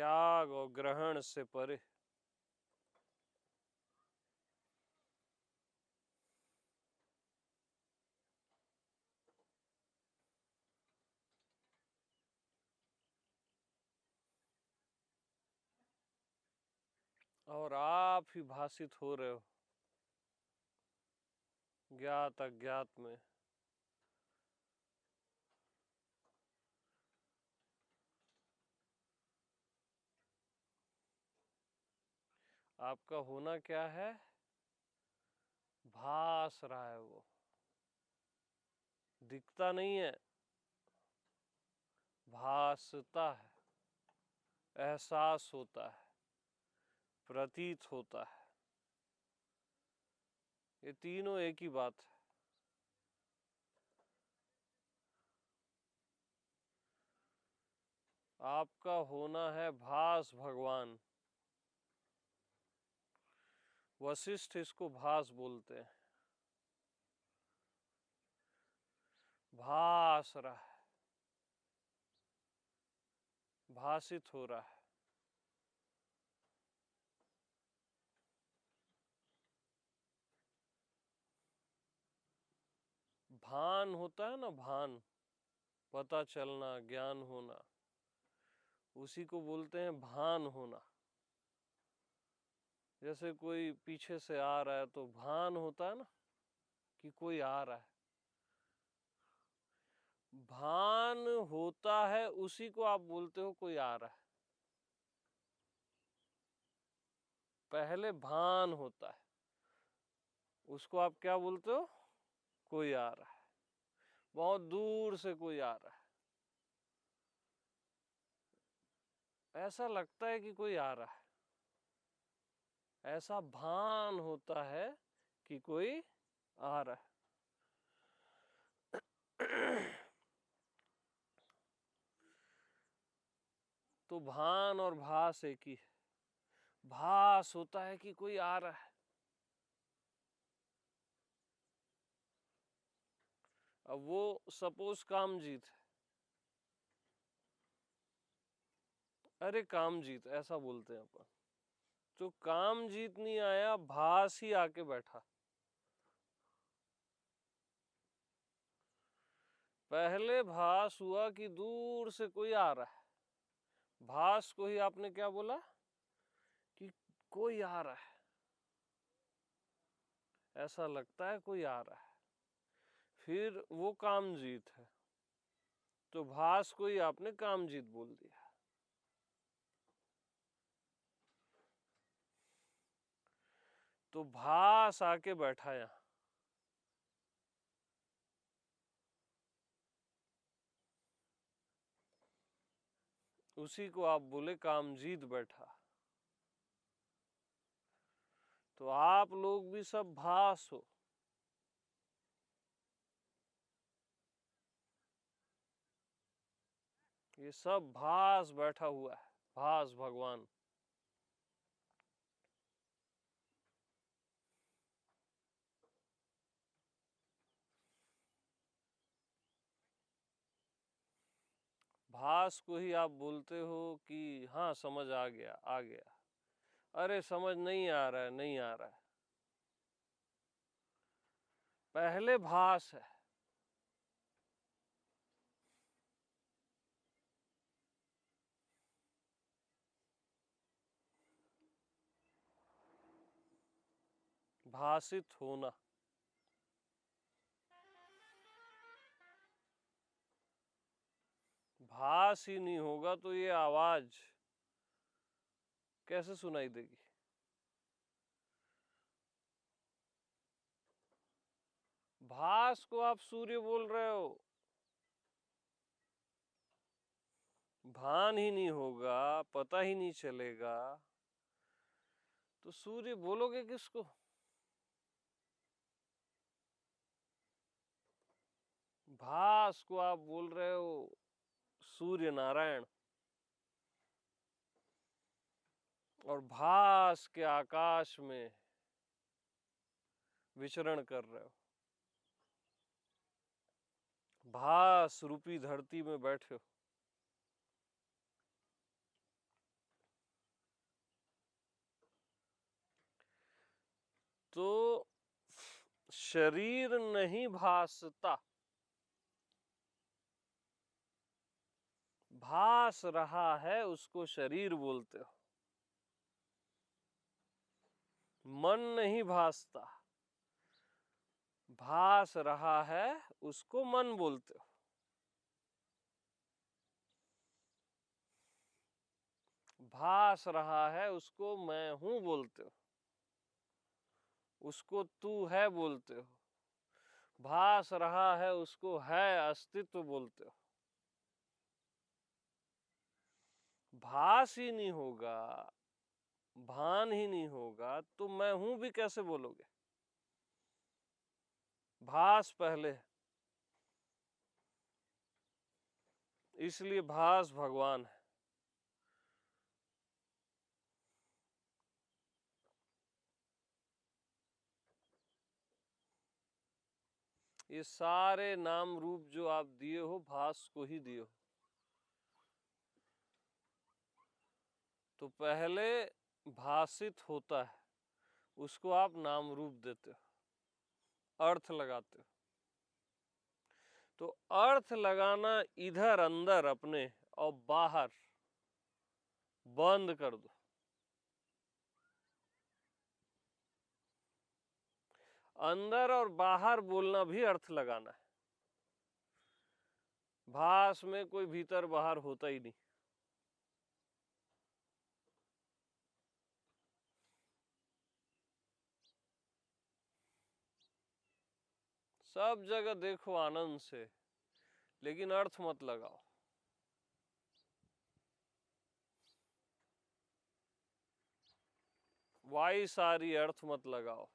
त्याग और ग्रहण से परे। और आप ही भासित हो रहे हो ज्ञात अज्ञात में। आपका होना क्या है? भास रहा है, वो दिखता नहीं है, भासता है, एहसास होता है, प्रतीत होता है। ये तीनों एक ही बात है। आपका होना है भास भगवान। वशिष्ठ इसको भास बोलते हैं। भास रहा है, भासित हो रहा है। भान होता है ना, भान, पता चलना, ज्ञान होना, उसी को बोलते हैं भान होना। जैसे कोई पीछे से आ रहा है तो भान होता है ना कि कोई आ रहा है। भान होता है उसी को आप बोलते हो कोई आ रहा है। पहले भान होता है, उसको आप क्या बोलते हो? कोई आ रहा है, बहुत दूर से कोई आ रहा है, ऐसा लगता है कि कोई आ रहा है, ऐसा भान होता है कि कोई आ रहा है। तो भान और भास एक ही है। भास होता है कि कोई आ रहा है। अब वो सपोज कामजीत है, अरे कामजीत ऐसा बोलते हैं अपन। तो कामजीत नहीं आया, भास ही आके बैठा। पहले भास हुआ कि दूर से कोई आ रहा है, भास को ही आपने क्या बोला कि कोई आ रहा है, ऐसा लगता है कोई आ रहा है। फिर वो कामजीत है, तो भास को ही आपने कामजीत बोल दिया। तो भास आके बैठा यहां। उसी को आप बोले कामजीत बैठा। तो आप लोग भी सब भास हो। ये सब भास बैठा हुआ है, भास भगवान। भास को ही आप बोलते हो कि हाँ समझ आ गया आ गया। अरे समझ नहीं आ रहा है, नहीं आ रहा है। पहले भास है, भासित होना। भास ही नहीं होगा तो ये आवाज कैसे सुनाई देगी? भास को आप सूर्य बोल रहे हो, भान ही नहीं होगा, पता ही नहीं चलेगा, तो सूर्य बोलोगे किसको? भास को आप बोल रहे हो सूर्य नारायण, और भास के आकाश में विचरण कर रहे हो, भास रूपी धरती में बैठे हो। शरीर नहीं भासता, भास रहा है उसको शरीर बोलते हो। मन नहीं भासता, भास रहा है उसको मन बोलते हो। भास रहा है उसको मैं हूं बोलते हो, उसको तू है बोलते हो। भास रहा है उसको है अस्तित्व बोलते हो। भास ही नहीं होगा, भान ही नहीं होगा तो मैं हूं भी कैसे बोलोगे? भास पहले है, इसलिए भास भगवान है। ये सारे नाम रूप जो आप दिए हो भास को ही दिए हो। तो पहले भाषित होता है, उसको आप नाम रूप देते हो, अर्थ लगाते हो। तो अर्थ लगाना इधर अंदर अपने और बाहर बंद कर दो। अंदर और बाहर बोलना भी अर्थ लगाना है। भास में कोई भीतर बाहर होता ही नहीं। सब जगह देखो आनंद से, लेकिन अर्थ मत लगाओ। वाई सारी अर्थ मत लगाओ।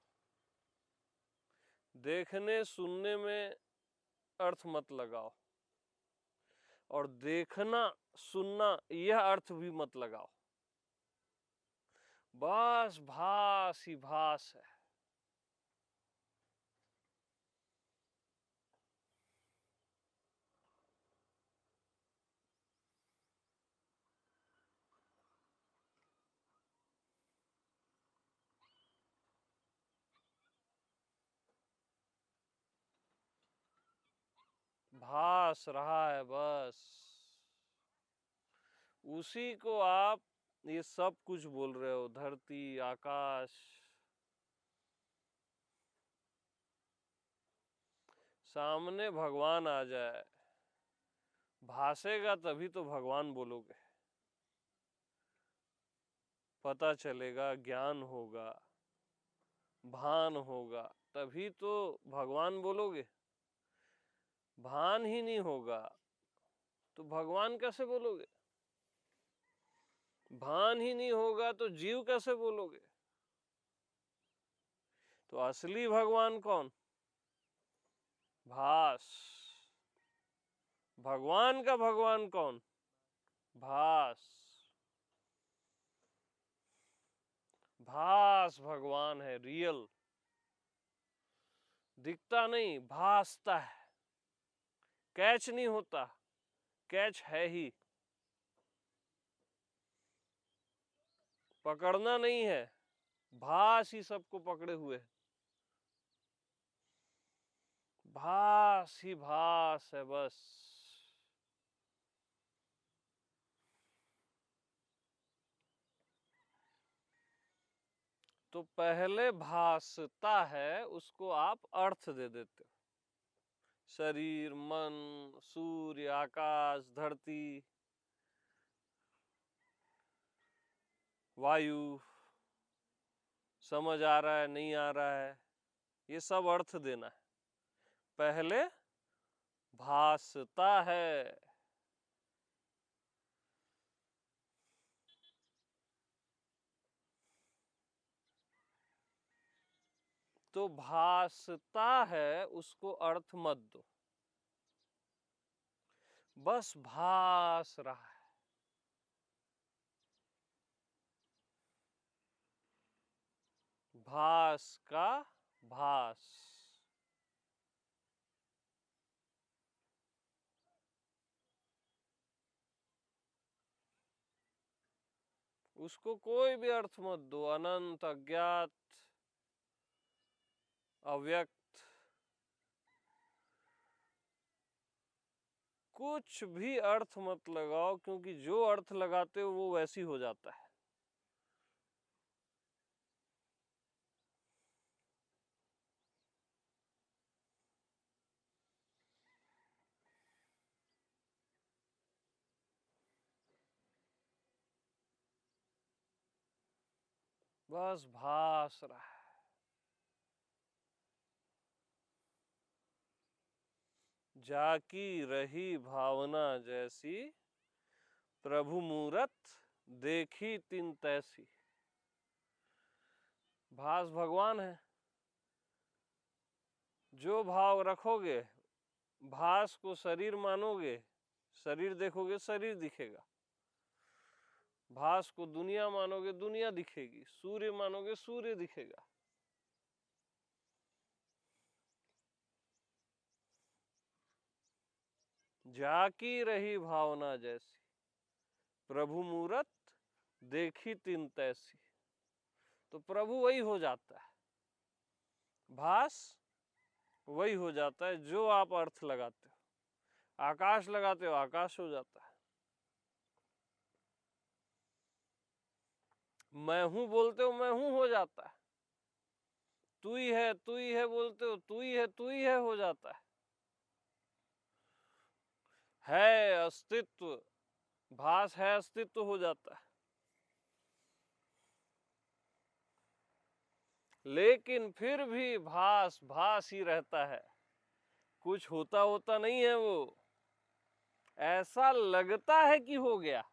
देखने सुनने में अर्थ मत लगाओ, और देखना सुनना यह अर्थ भी मत लगाओ। बस भास ही भास है। भास रहा है बस, उसी को आप ये सब कुछ बोल रहे हो, धरती आकाश। सामने भगवान आ जाए, भासेगा तभी तो भगवान बोलोगे, पता चलेगा, ज्ञान होगा, भान होगा, तभी तो भगवान बोलोगे। भान ही नहीं होगा तो भगवान कैसे बोलोगे? भान ही नहीं होगा तो जीव कैसे बोलोगे? तो असली भगवान कौन? भास। भगवान का भगवान कौन? भास। भास भगवान है, रियल। दिखता नहीं, भासता है। कैच नहीं होता, कैच है ही। पकड़ना नहीं है, भास ही सबको पकड़े हुए। भास ही भास है बस। तो पहले भासता है उसको आप अर्थ दे देते हो। शरीर, मन, सूर्य, आकाश, धरती, वायु, समझ आ रहा है नहीं आ रहा है, ये सब अर्थ देना है। पहले भासता है। तो भासता है उसको अर्थ मत दो, बस भास रहा है। भास का भास। उसको कोई भी अर्थ मत दो, अनंत, अज्ञात, अव्यक्त, कुछ भी अर्थ मत लगाओ, क्योंकि जो अर्थ लगाते हो वो वैसी हो जाता है। बस भास रहा है। जाकी रही भावना जैसी, प्रभु मूरत देखी तिन तैसी। भास भगवान है। जो भाव रखोगे, भास को शरीर मानोगे, शरीर देखोगे शरीर दिखेगा। भास को दुनिया मानोगे, दुनिया दिखेगी। सूर्य मानोगे, सूर्य दिखेगा। जाकी रही भावना जैसी, प्रभु मूरत देखी तिन तैसी। तो प्रभु वही हो जाता है, भास वही हो जाता है जो आप अर्थ लगाते हो। आकाश लगाते हो, आकाश हो जाता है। मैं हूं बोलते हो, मैं हूं हो जाता है। तू ही है बोलते हो, तू ही है हो जाता है अस्तित्व, भास है अस्तित्व हो जाता है। लेकिन फिर भी भास भास ही रहता है, कुछ होता होता नहीं है। वो ऐसा लगता है कि हो गया,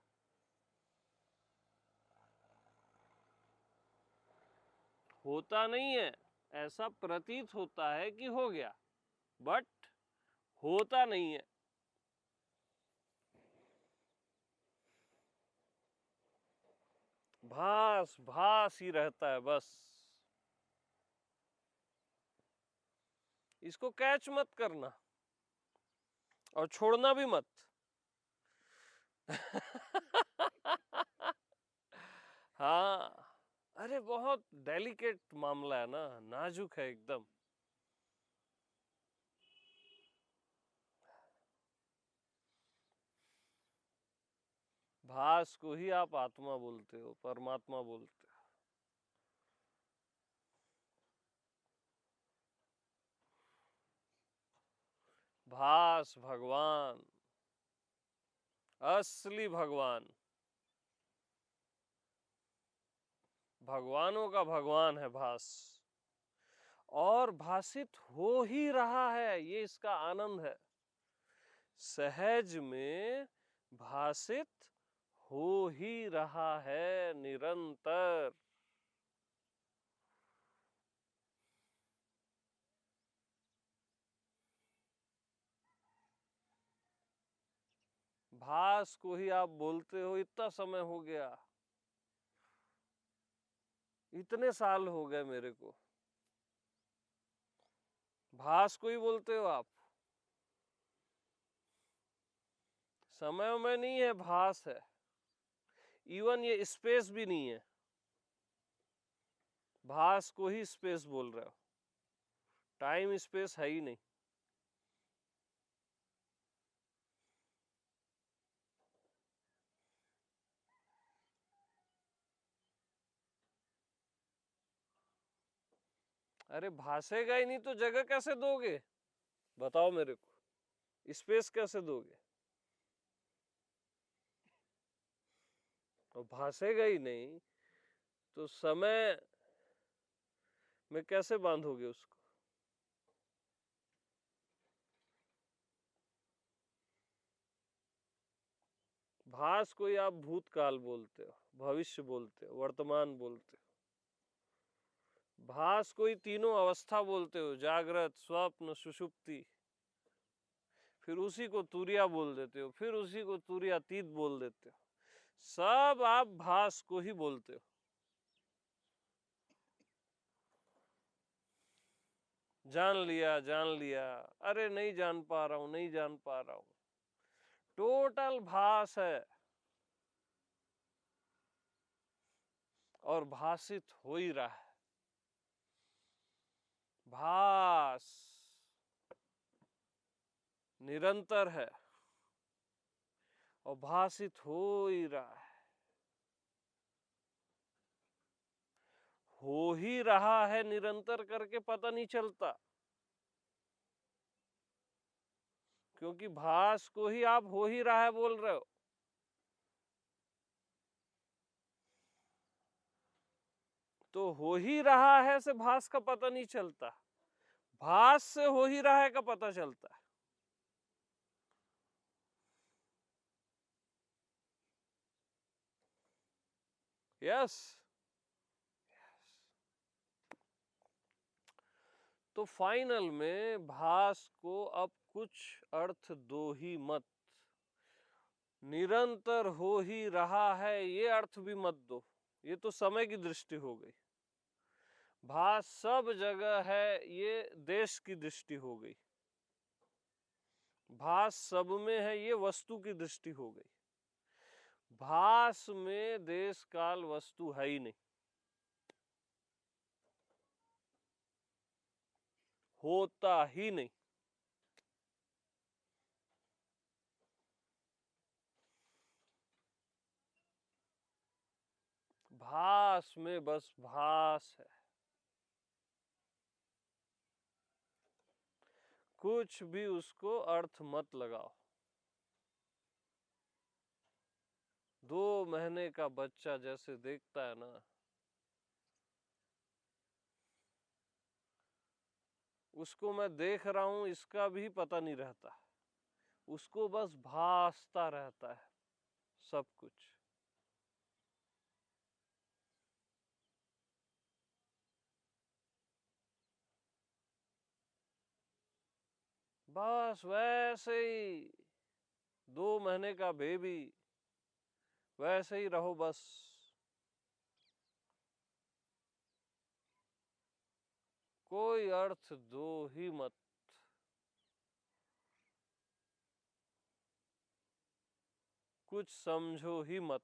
होता नहीं है। ऐसा प्रतीत होता है कि हो गया, बट होता नहीं है। भास भास ही रहता है बस। इसको कैच मत करना और छोड़ना भी मत। हाँ, अरे बहुत डेलिकेट मामला है ना, नाजुक है एकदम। भास को ही आप आत्मा बोलते हो, परमात्मा बोलते हो। भास भगवान, असली भगवान, भगवानों का भगवान है भास। और भासित हो ही रहा है, ये इसका आनंद है। सहज में भासित हो ही रहा है निरंतर। भास को ही आप बोलते हो, इतना समय हो गया, इतने साल हो गए मेरे को। भास को ही बोलते हो आप। समय में नहीं है, भास है। इवन ये स्पेस भी नहीं है, भास को ही स्पेस बोल रहे हो। टाइम स्पेस है ही नहीं। अरे भासेगा ही नहीं तो जगह कैसे दोगे, बताओ मेरे को। स्पेस कैसे दोगे? और भासेगा ही नहीं तो समय में कैसे बांधोगे उसको? भास को ही आप भूतकाल बोलते हो, भविष्य बोलते हो, वर्तमान बोलते हो। भास को ही तीनों अवस्था बोलते हो, जागृत, स्वप्न, सुषुप्ति। फिर उसी को तुरिया बोल देते हो, फिर उसी को तुरियातीत बोल देते हो। सब आप भास को ही बोलते हो। जान लिया, जान लिया, अरे नहीं जान पा रहा हूं, नहीं जान पा रहा हूं। टोटल भास है और भासित हो ही रहा है। भास निरंतर है, और भाषित हो ही रहा है, हो ही रहा है निरंतर करके पता नहीं चलता, क्योंकि भास को ही आप हो ही रहा है बोल रहे हो। तो हो ही रहा है से भास का पता नहीं चलता, भास से हो ही रहा है का पता चलता है। यस। तो फाइनल में भास को अब कुछ अर्थ दो ही मत, निरंतर हो ही रहा है ये अर्थ भी मत दो, ये तो समय की दृष्टि हो गई। भास सब जगह है ये देश की दृष्टि हो गई। भास सब में है ये वस्तु की दृष्टि हो गई। भास में देश काल वस्तु है ही नहीं, होता ही नहीं। भास में बस भास है, कुछ भी उसको अर्थ मत लगाओ। 2 महीने का बच्चा जैसे देखता है ना, उसको मैं देख रहा हूं इसका भी पता नहीं रहता, उसको बस भासता रहता है सब कुछ। बस वैसे ही 2 महीने का बेबी, वैसे ही रहो बस। कोई अर्थ दो ही मत, कुछ समझो ही मत।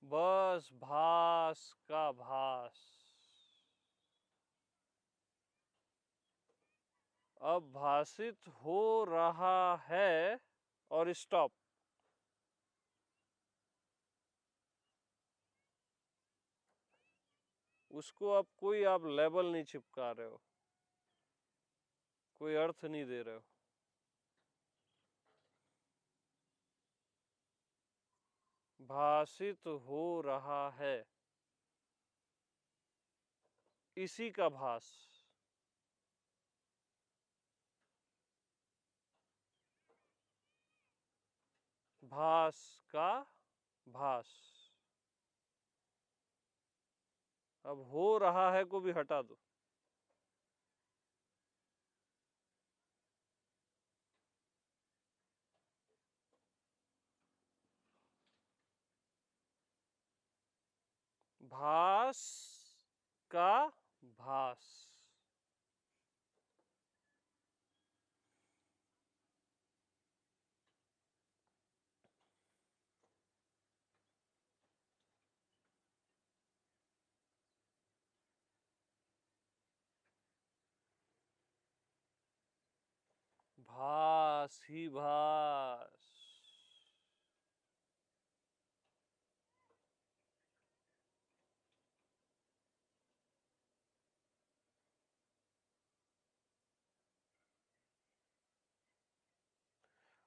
बस भास का भास। अब भाषित हो रहा है और स्टॉप। उसको अब कोई आप लेबल नहीं चिपका रहे हो, कोई अर्थ नहीं दे रहे हो। भाषित हो रहा है, इसी का भास। भास का भास। अब हो रहा है को भी हटा दो। भास का भास। भास ही भास।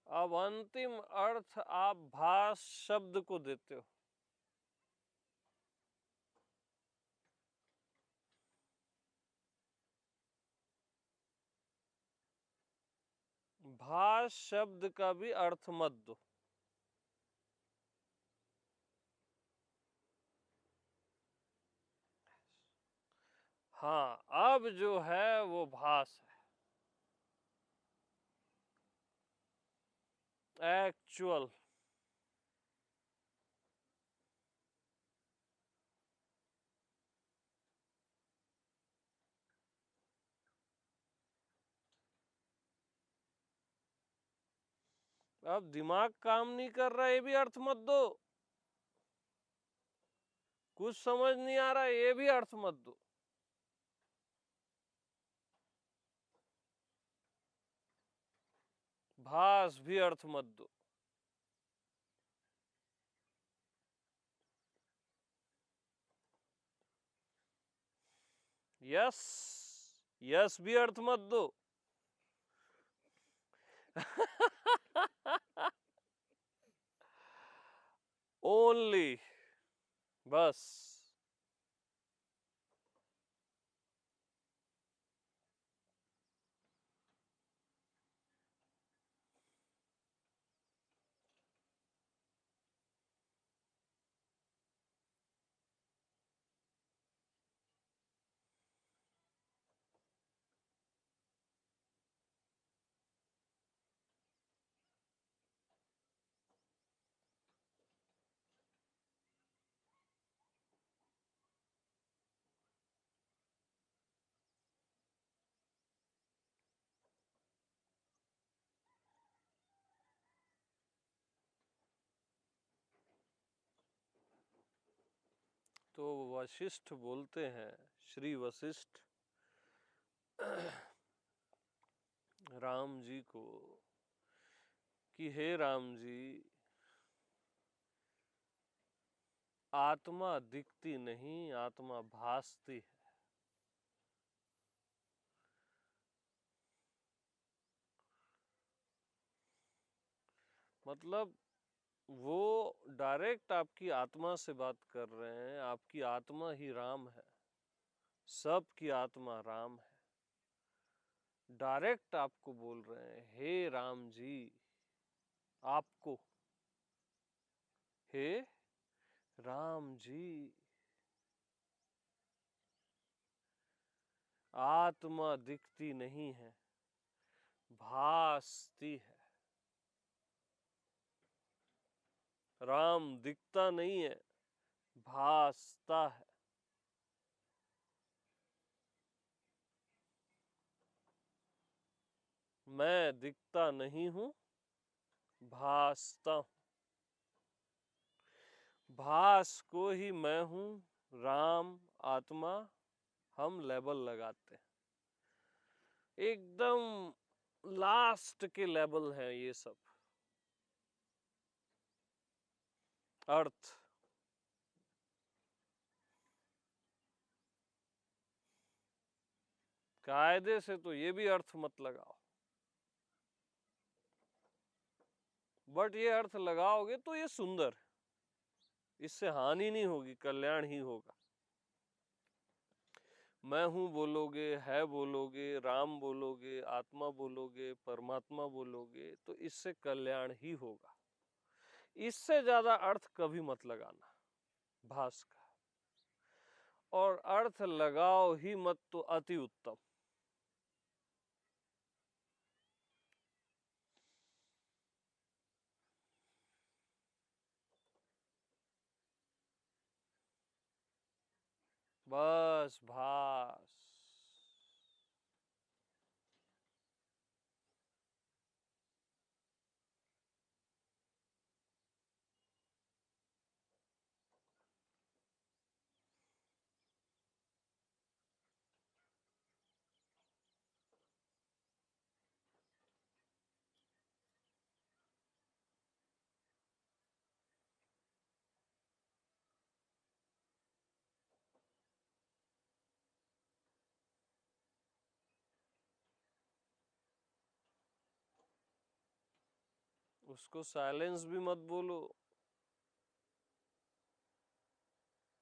अब अंतिम अर्थ आप भास शब्द को देते हो। भास शब्द का भी अर्थ मत दो। हाँ, अब जो है वो भास है, एक्चुअल। अब दिमाग काम नहीं कर रहा, ये भी अर्थ मत दो। कुछ समझ नहीं आ रहा, ये भी अर्थ मत दो। भास भी अर्थ मत दो। यस, यस भी अर्थ मत दो। ओनली, बस। तो वशिष्ठ बोलते हैं, श्री वशिष्ठ राम जी को कि हे राम जी, आत्मा दिखती नहीं, आत्मा भासती है। मतलब वो डायरेक्ट आपकी आत्मा से बात कर रहे हैं। आपकी आत्मा ही राम है, सबकी आत्मा राम है। डायरेक्ट आपको बोल रहे हैं, हे राम जी, आपको, हे राम जी, आत्मा दिखती नहीं है, भासती है। राम दिखता नहीं है, भासता है। मैं दिखता नहीं हूं, भासता हूं। भास को ही मैं हूं, राम, आत्मा, हम लेबल लगाते हैं। एकदम लास्ट के लेबल हैं ये सब। अर्थ, कायदे से तो ये भी अर्थ मत लगाओ, बट ये अर्थ लगाओगे तो ये सुंदर है, इससे हानि नहीं होगी, कल्याण ही होगा। मैं हूं बोलोगे, है बोलोगे, राम बोलोगे, आत्मा बोलोगे, परमात्मा बोलोगे, तो इससे कल्याण ही होगा। इससे ज्यादा अर्थ कभी मत लगाना भास का, और अर्थ लगाओ ही मत तो अति उत्तम। बस भास। उसको साइलेंस भी मत बोलो,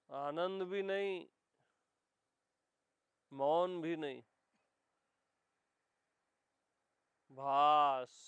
आनंद भी नहीं, मौन भी नहीं, भास।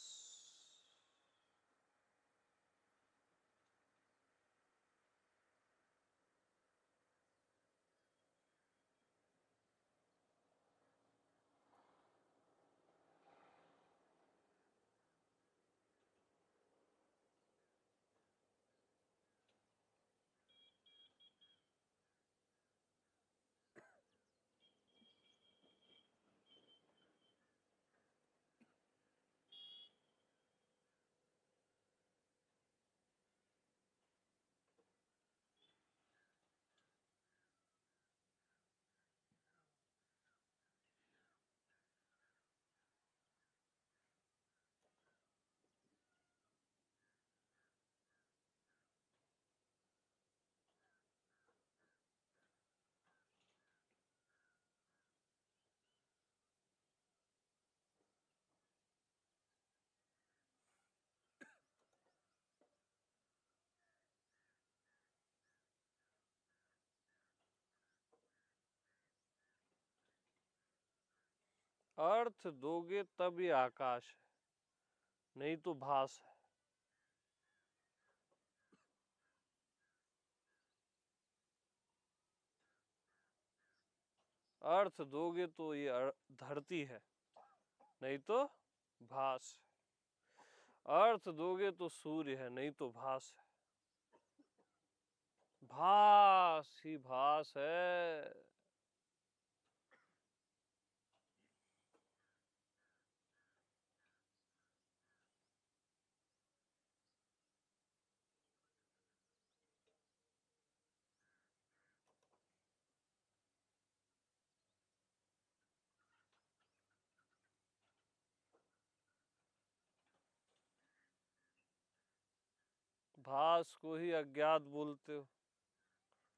अर्थ दोगे तब ये आकाश है, नहीं तो भास है। अर्थ दोगे तो ये धरती है, नहीं तो भास है। अर्थ दोगे तो सूर्य है, नहीं तो भास है। भास ही भास है। भास को ही अज्ञात बोलते हो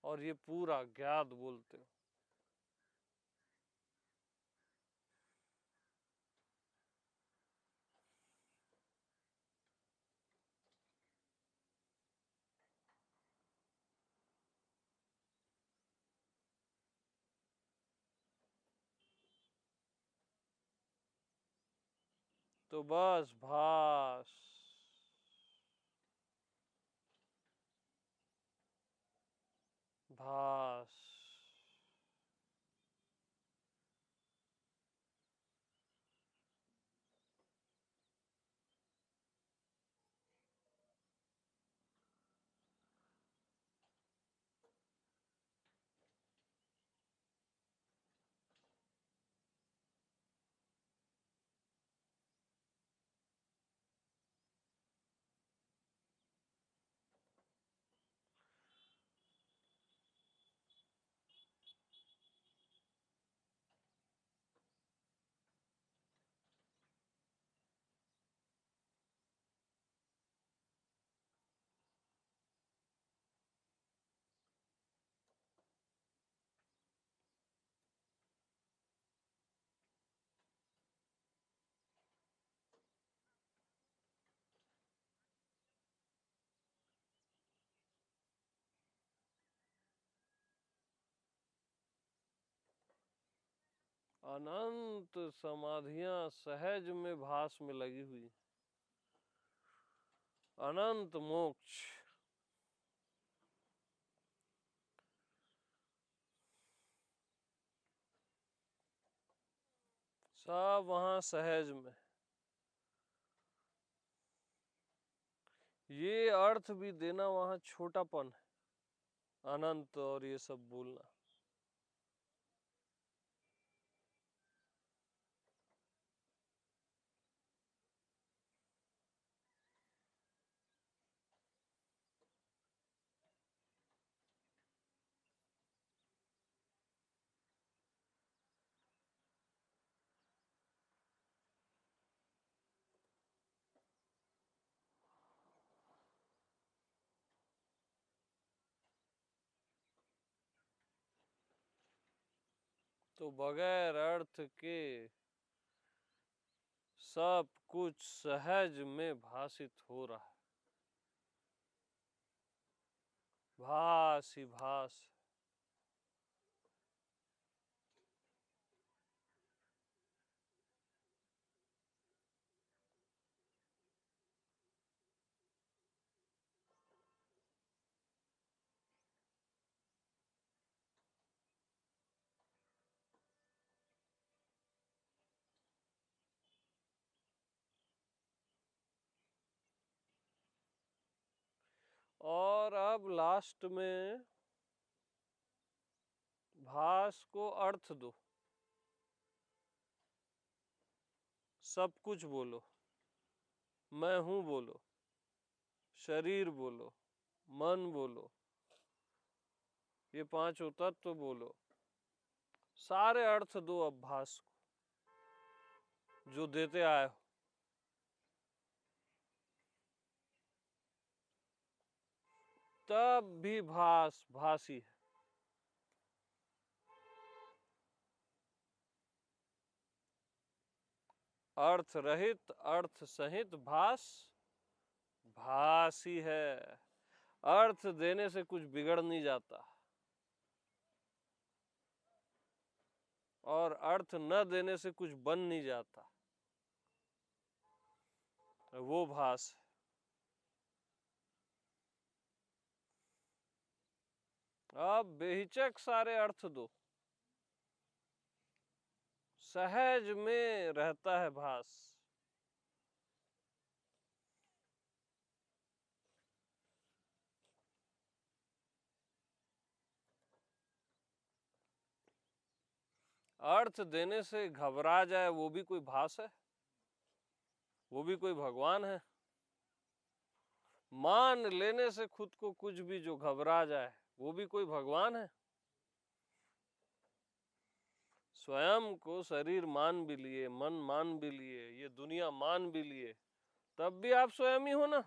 और ये पूरा ज्ञात बोलते हो। तो बस भास। भास। अनंत समाधियां सहज में भास में लगी हुई। अनंत मोक्ष सब वहां सहज में। ये अर्थ भी देना वहां छोटापन है, अनंत और ये सब बोलना। तो बगैर अर्थ के सब कुछ सहज में भासित हो रहा है। भास ही भास। और अब लास्ट में भास को अर्थ दो। सब कुछ बोलो, मैं हूं बोलो, शरीर बोलो, मन बोलो, ये पांचों तत्व बोलो, सारे अर्थ दो अब भास को जो देते आए हो। तब भी भास भासी है। अर्थ रहित अर्थ सहित भास भासी है। अर्थ देने से कुछ बिगड़ नहीं जाता और अर्थ न देने से कुछ बन नहीं जाता, वो भास है। आप बेहिचक सारे अर्थ दो, सहज में रहता है भास। अर्थ देने से घबरा जाए वो भी कोई भास है, वो भी कोई भगवान है। मान लेने से खुद को कुछ भी जो घबरा जाए वो भी कोई भगवान है। स्वयं को शरीर मान भी लिए, मन मान भी लिए, ये दुनिया मान भी लिए, तब भी आप स्वयं ही हो ना।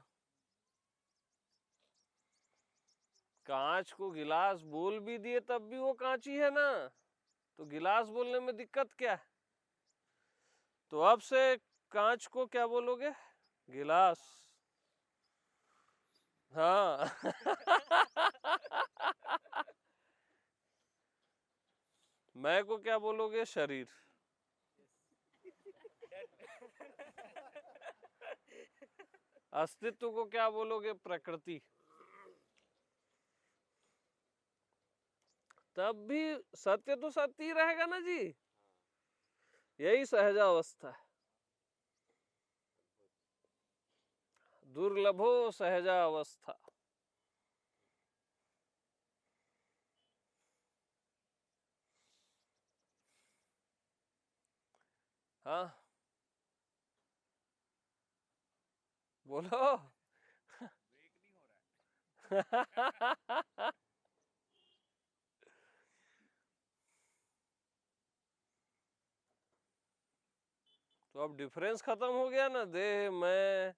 कांच को गिलास बोल भी दिए तब भी वो कांच ही है ना, तो गिलास बोलने में दिक्कत क्या है? तो अब से कांच को क्या बोलोगे? गिलास। हाँ। मैं को क्या बोलोगे? शरीर। अस्तित्व को क्या बोलोगे? प्रकृति। तब भी सत्य तो सत्य ही रहेगा ना जी। यही सहजावस्था है। दुर्लभो सहजावस्था। हाँ बोलो। तो अब डिफरेंस खत्म हो गया ना, देह मैं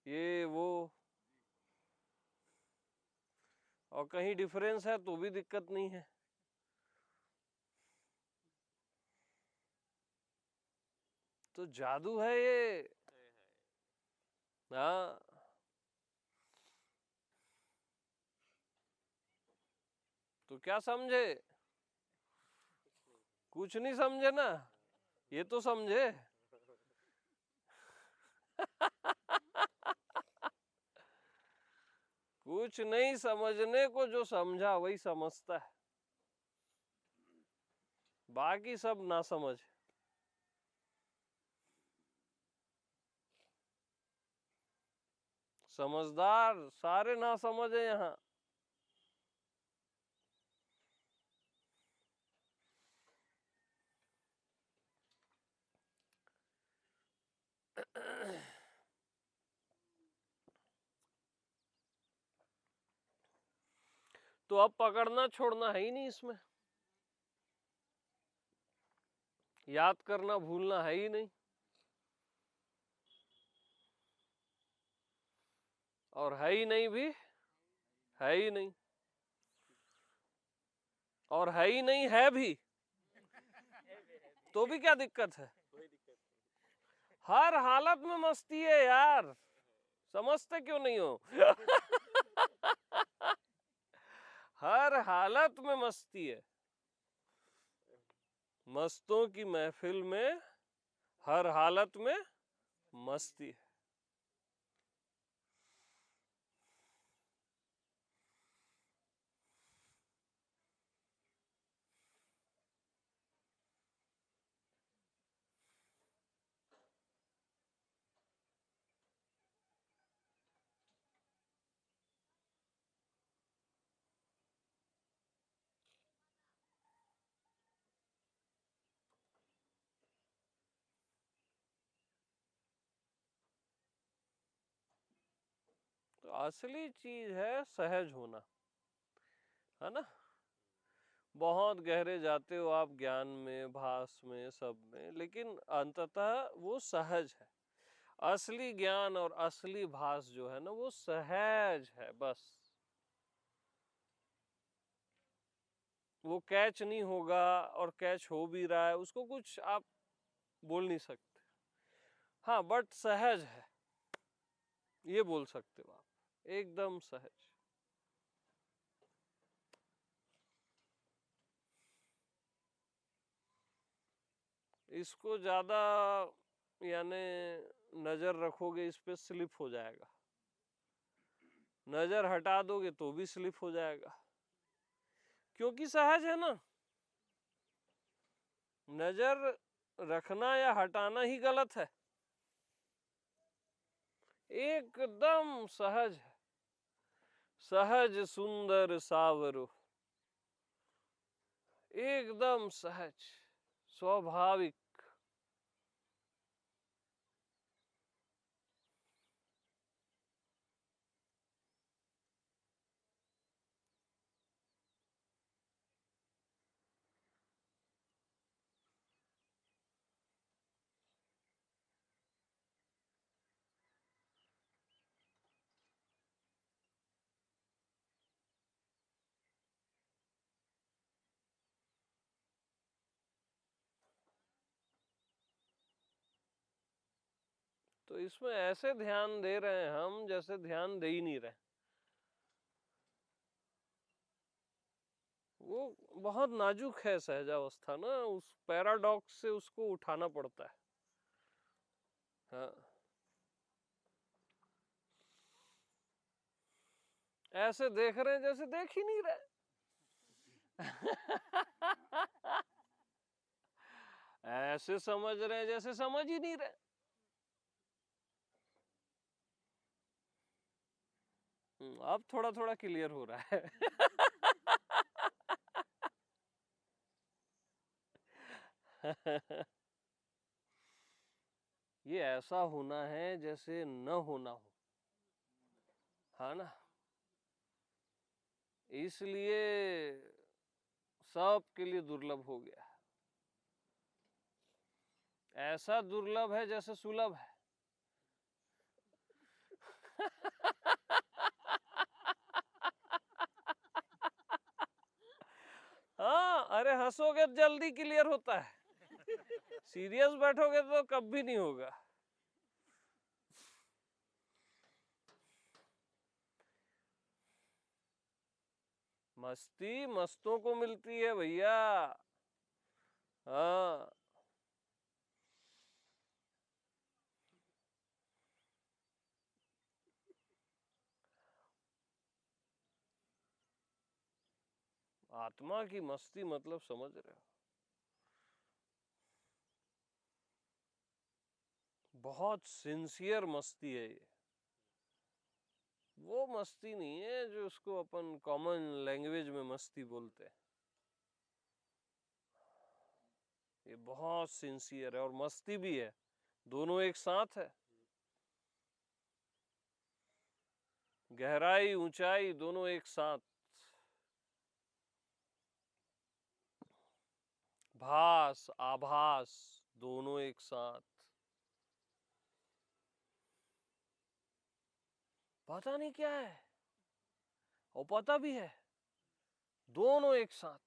ये वो। और कहीं डिफरेंस है तो भी दिक्कत नहीं है। तो जादू है ये। हाँ, तो क्या समझे? कुछ नहीं समझे ना, ये तो समझे। कुछ नहीं समझने को जो समझा वही समझता है, बाकी सब ना समझ। समझदार सारे ना समझे यहाँ। तो अब पकड़ना छोड़ना है ही नहीं इसमें, याद करना भूलना है ही नहीं, और है ही नहीं भी है ही नहीं, और है ही नहीं है भी, तो भी क्या दिक्कत है? हर हालत में मस्ती है यार, समझते क्यों नहीं हो? हर हालत में मस्ती है। मस्तों की महफिल में हर हालत में मस्ती है। तो असली चीज है सहज होना, है ना। बहुत गहरे जाते हो आप ज्ञान में, भास में, सब में, लेकिन अंततः वो सहज है। असली ज्ञान और असली भास जो है ना वो सहज है बस। वो कैच नहीं होगा, और कैच हो भी रहा है उसको कुछ आप बोल नहीं सकते। हाँ बट सहज है, ये बोल सकते हो आप, एकदम सहज। इसको ज्यादा यानी नजर रखोगे इस पे स्लिप हो जाएगा, नजर हटा दोगे तो भी स्लिप हो जाएगा, क्योंकि सहज है ना। नजर रखना या हटाना ही गलत है, एकदम सहज है, सहज सुंदर सावरो, एकदम सहज स्वाभाविक। तो इसमें ऐसे ध्यान दे रहे हैं हम जैसे ध्यान दे ही नहीं रहे। वो बहुत नाजुक है सहजावस्था ना, उस पैराडॉक्स से उसको उठाना पड़ता है। हाँ, ऐसे देख रहे हैं जैसे देख ही नहीं रहे। ऐसे समझ रहे हैं जैसे समझ ही नहीं रहे। अब थोड़ा थोड़ा क्लियर हो रहा है। ये ऐसा होना है जैसे न होना हो, है ना। इसलिए सबके लिए दुर्लभ हो गया, ऐसा दुर्लभ है जैसे सुलभ है। हाँ, अरे हंसोगे तो जल्दी क्लियर होता है, सीरियस बैठोगे तो कभी नहीं होगा। मस्ती मस्तों को मिलती है भैया। हाँ, आत्मा की मस्ती मतलब समझ रहे हो, बहुत सिंसियर मस्ती है ये। वो मस्ती नहीं है जो उसको अपन कॉमन लैंग्वेज में मस्ती बोलते हैं। ये बहुत सिंसियर है और मस्ती भी है, दोनों एक साथ है। गहराई ऊंचाई दोनों एक साथ, भास आभास दोनों एक साथ। पता नहीं क्या है और पता भी है, दोनों एक साथ।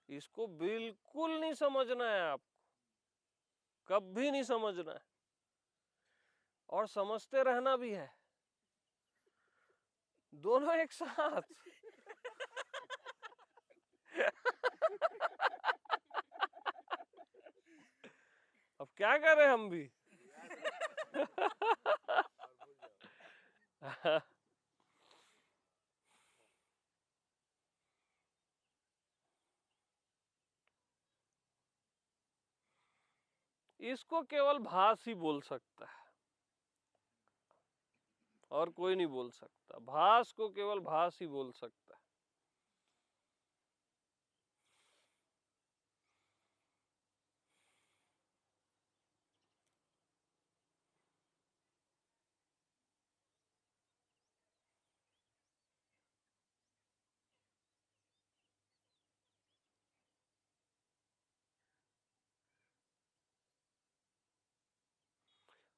इसको बिल्कुल नहीं समझना है आपको, कभी नहीं समझना है, और समझते रहना भी है, दोनों एक साथ। अब क्या करें हम भी। इसको केवल भास ही बोल सकता है, और कोई नहीं बोल सकता। भास को केवल भास ही बोल सकता है।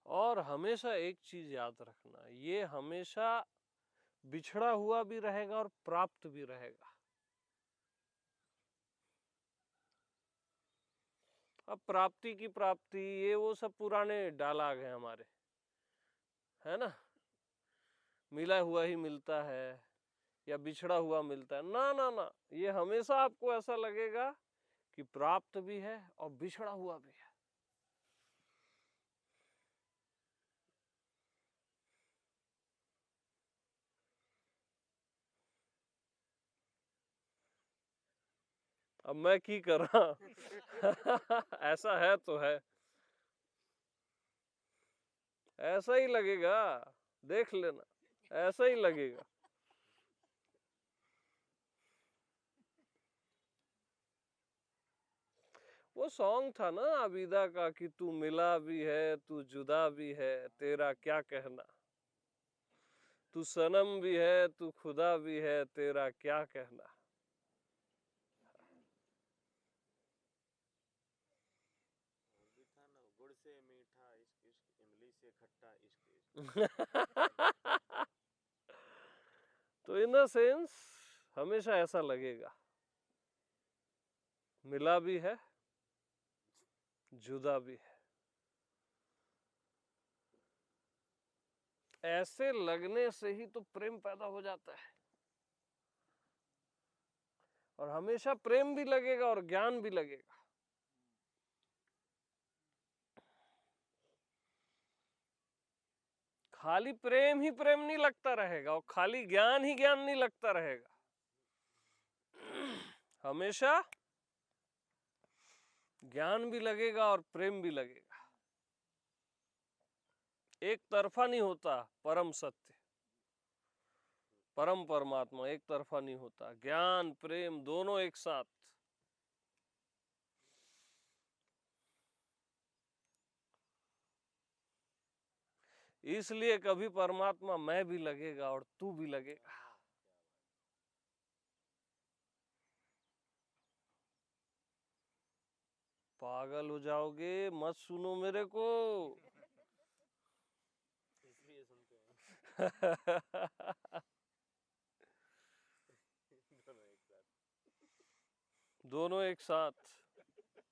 और हमेशा एक चीज याद रखना, ये हमेशा बिछड़ा हुआ भी रहेगा और प्राप्त भी रहेगा। अब प्राप्ति की प्राप्ति ये वो सब पुराने डायलॉग हैं हमारे, है ना। मिला हुआ ही मिलता है या बिछड़ा हुआ मिलता है, ना ना ना, ये हमेशा आपको ऐसा लगेगा कि प्राप्त भी है और बिछड़ा हुआ भी है। अब मैं की कर रहा ऐसा है तो है, ऐसा ही लगेगा, देख लेना, ऐसा ही लगेगा। वो सॉन्ग था ना आबिदा का कि तू मिला भी है तू जुदा भी है तेरा क्या कहना, तू सनम भी है तू खुदा भी है तेरा क्या कहना। गुड़ से मीठा इश्क इश्क इमली से खट्टा इश्क इश्क। तो इन द सेंस हमेशा ऐसा लगेगा, मिला भी है जुदा भी है। ऐसे लगने से ही तो प्रेम पैदा हो जाता है, और हमेशा प्रेम भी लगेगा और ज्ञान भी लगेगा। खाली प्रेम ही प्रेम नहीं लगता रहेगा और खाली ज्ञान ही ज्ञान नहीं लगता रहेगा। हमेशा ज्ञान भी लगेगा और प्रेम भी लगेगा। एक तरफा नहीं होता परम सत्य, परम परमात्मा एक तरफा नहीं होता, ज्ञान प्रेम दोनों एक साथ। इसलिए कभी परमात्मा मैं भी लगेगा और तू भी लगेगा। पागल हो जाओगे, मत सुनो मेरे को। इसलिए सुनते हैं। दोनों एक साथ, दोनों एक साथ,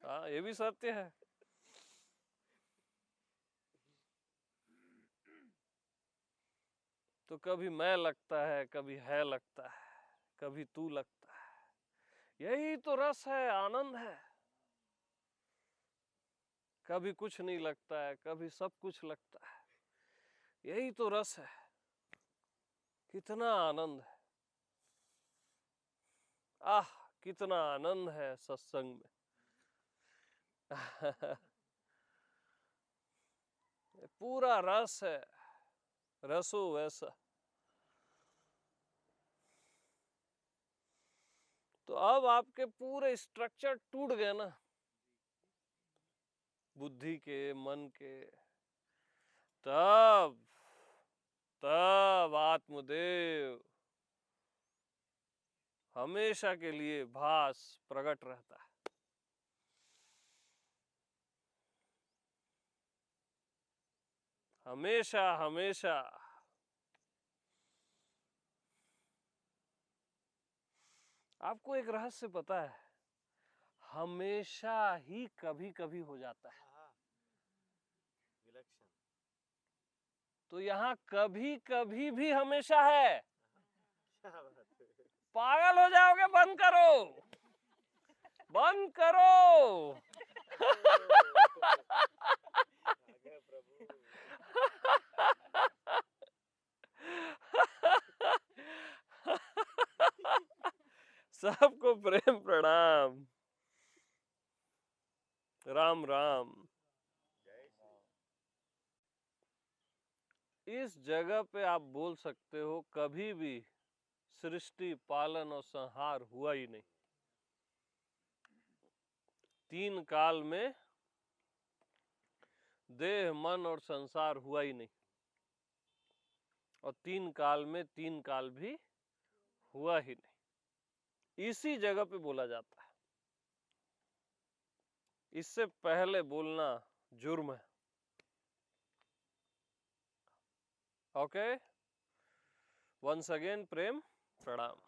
हाँ ये भी सत्य है। तो कभी मैं लगता है, कभी है लगता है, कभी तू लगता है। यही तो रस है, आनंद है। कभी कुछ नहीं लगता है, कभी सब कुछ लगता है। यही तो रस है, कितना आनंद है। आह कितना आनंद है सत्संग में। पूरा रस है, रसो वैसा। तो अब आपके पूरे स्ट्रक्चर टूट गए ना, बुद्धि के मन के। तब तब आत्मदेव हमेशा के लिए भास प्रकट रहता है। हमेशा हमेशा। आपको एक रहस्य पता है, हमेशा ही कभी कभी हो जाता है। विलक्षण। तो यहाँ कभी कभी भी हमेशा है। क्या बात है। पागल हो जाओगे, बंद करो, बंद करो। आ गया प्रभु। सबको प्रेम प्रणाम, राम राम। इस जगह पे आप बोल सकते हो कभी भी सृष्टि पालन और संहार हुआ ही नहीं। 3 काल में देह मन और संसार हुआ ही नहीं, और 3 काल में 3 काल भी हुआ ही नहीं। इसी जगह पे बोला जाता है, इससे पहले बोलना जुर्म है। ओके, वंस अगेन प्रेम प्रणाम।